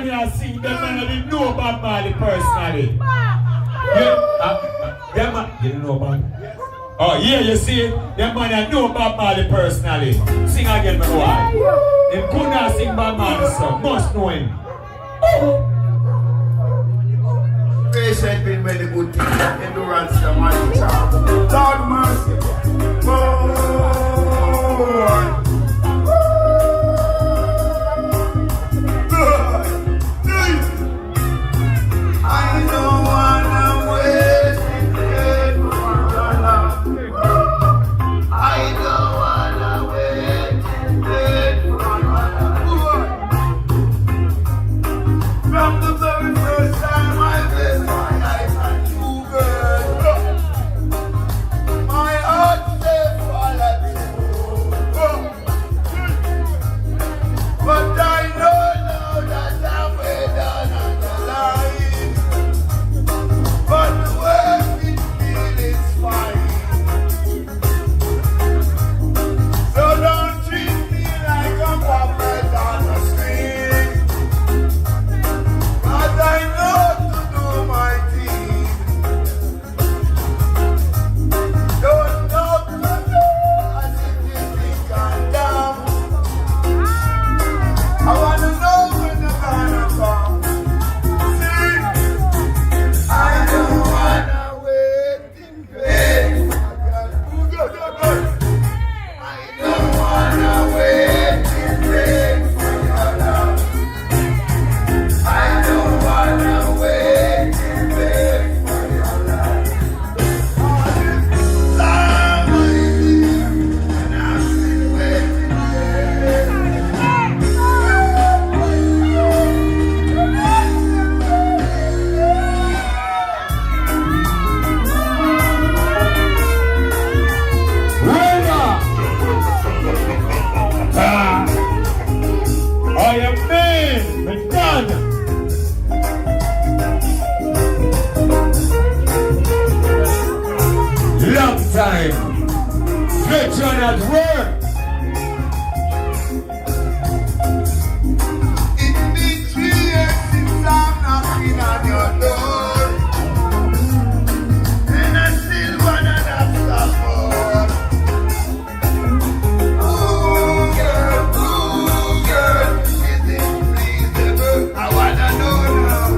me I sing, them man didn't know about Marley personally. Them man, you didn't know about Oh yeah, you see, them man I know about Marley personally. Sing again, my boy. Them could not sing about Marley, so must know him. Patient been very good thing. Endurance, the mighty child. Lord mercy. I don't wanna wait for your love. I don't wanna wait for your love. From the very first time I met my eyes on you, girl, my heart said follow me. But I know now that I'm way down on the line. But the way we feel is fine. So don't treat me like a puppet on the screen. Cause I know to do my thing. Don't know to do as if you think I'm dumb. I wanna know when you're gonna come. See, I don't wanna wait in vain. I don't wanna wait in vain for your love. I don't wanna wait in vain for your love. All this time I live, and I've been waiting there. I am man, my done. Long time, veteran at work. It's been 3 years since I'm knocking on your door, and I still wanna knock some more. Ooh, girl, is it pleaseable? I wanna know now.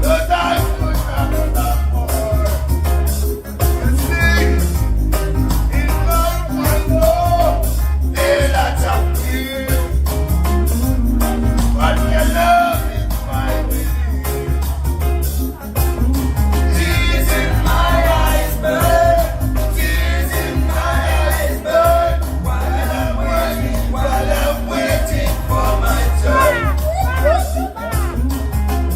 But I could knock some more. You see, in love I know there's lots of fear, but your love is my belief. Tears in my eyes burn, tears in my eyes burn, while I'm waiting for my turn.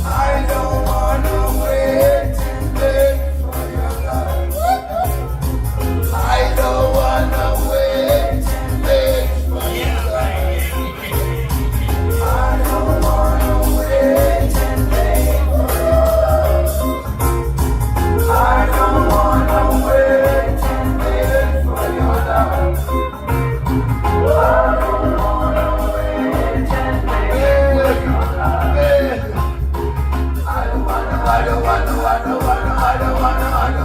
I don't wanna wait in vain for your love. I don't wanna wait in vain for your love. I don't wanna wait in vain for your love. I don't wanna wait in vain for your love. I don't wanna wait in vain for your love. I don't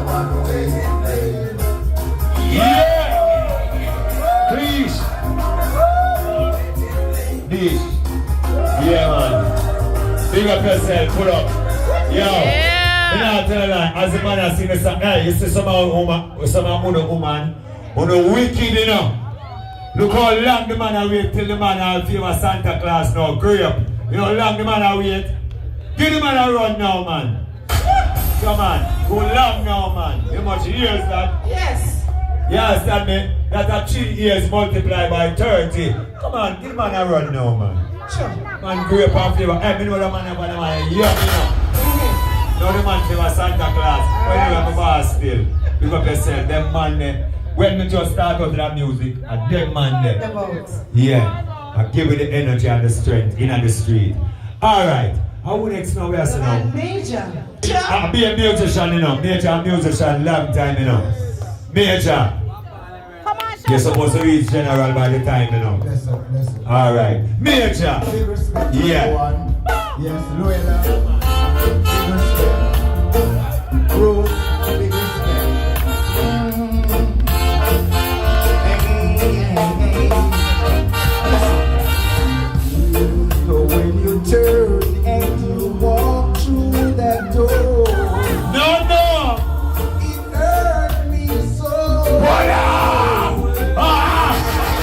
wanna wait in vain. Yeah! Please! This. Yeah, man. Big up yourself, pull up. Yo! Yeah. Me not tell a lie. As the man has seen this, hey, you see some woman, wicked, you know. Look how long the man a wait till the man a famous Santa Claus now. Grew up. You know how long the man a wait? Give the man a run now, man. Come on. Go long now, man. How much years that? Yes. You understand me? That a 3 years multiplied by 30. Come on, give the man a run now, man. Sure. Man grew up and flavor. Hey, me know the man up and the man young, you know. Now the man favor Santa Claus. When you have a boss still. Pick up yourself. Them man there. When me just start out that music, a them man there. The votes. Yeah. I give you the energy and the strength in the street. Alright. How would next now we are now? Majah. I'll be a musician, you know. Major musician, long time, you know. Major. You're supposed to reach general by the time, you know. Bless up, bless up. Alright. Major. Big respect to Yeah. everyone. Yes, Luella. Big respect. Ruth, big respect. So when you turn and you walk through that door, No. it hurt me so.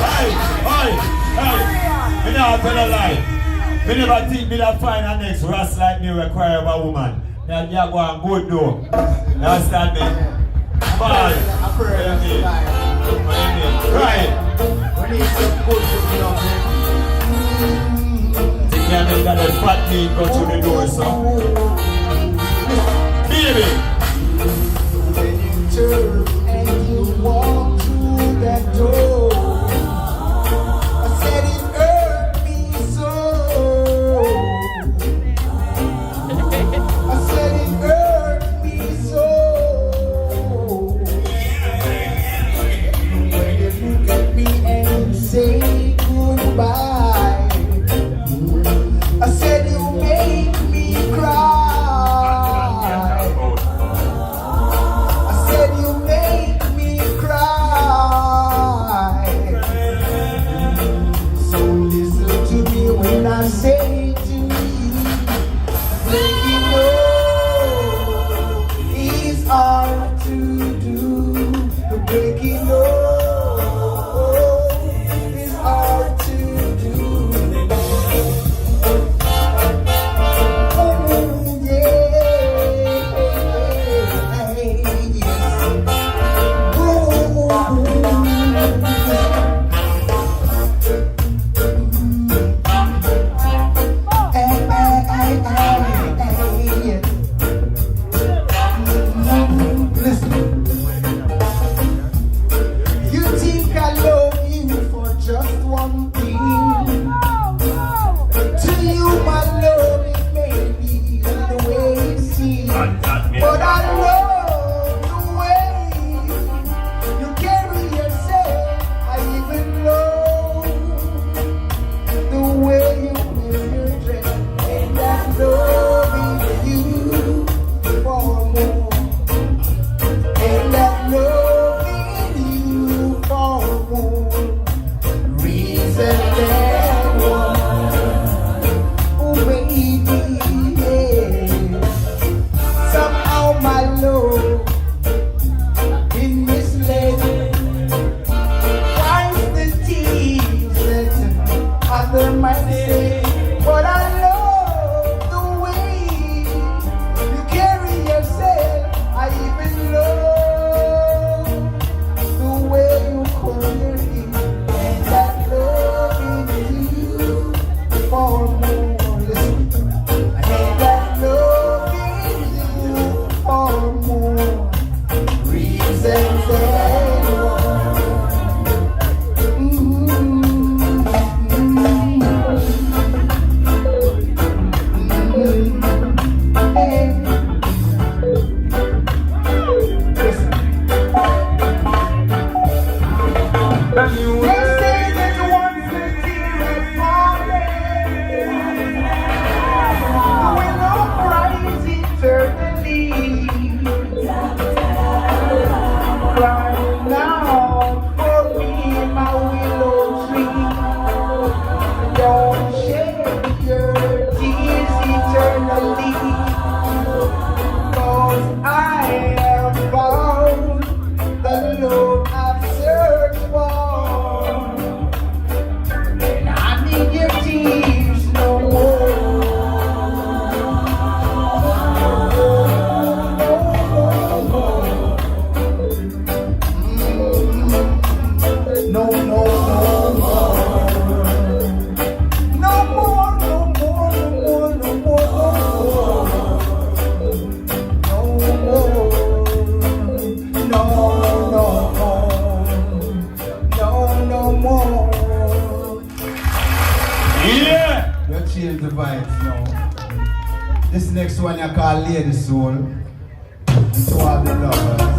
Hey. Me now tell a lie. Me never think me that find a next ras like me require of a woman. That you go and good though. You understand me? Ball. I pray that's right. Right. When it's so good to be up You can't make that fat meat go through the door, so. Baby. when you turn and you walk through that door, I said it hurt me so. I said it hurt me so. When you look at me and say goodbye, I said you make me cry. I said you make me cry. So listen to me when I say to you, breaking love is hard to do. Breaking love is hard to do. Oh yeah, listen. You think I love you for just one thing? To you, my love, it may be the way it seems, but I love the way you carry yourself. I even love the way you wear your dress, and I'm loving you for more, and I'm loving you for more reason than one. Oh baby, yeah. Somehow my love been misled. Twice the tears that other might say, but I love the way you carry yourself. I even love the way you call your name, and that loving you for more. Listen, and that loving you for more reasons than one. They say that once the tear has fallen, will not rise eternally. Crying now for me, my willow tree. Don't shed your tears eternally, 'cause I have found the love I've searched for. And I need your tears no more. No, no, no more. No more, no more, no more, no more, no more. No more. Yeah. You change the vibes now. This next one I call Lady Soul. To all the lovers.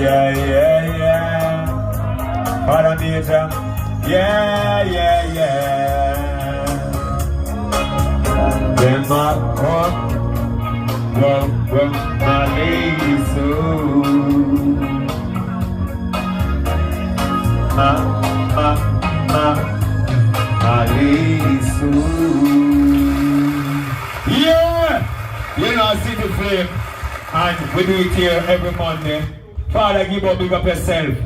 yeah. Father Major, yeah. Then my heart, well, my lady soon. My lady soon. Yeah! You know, see the flame. And we do it here every Monday. Father, give up, big up yourself.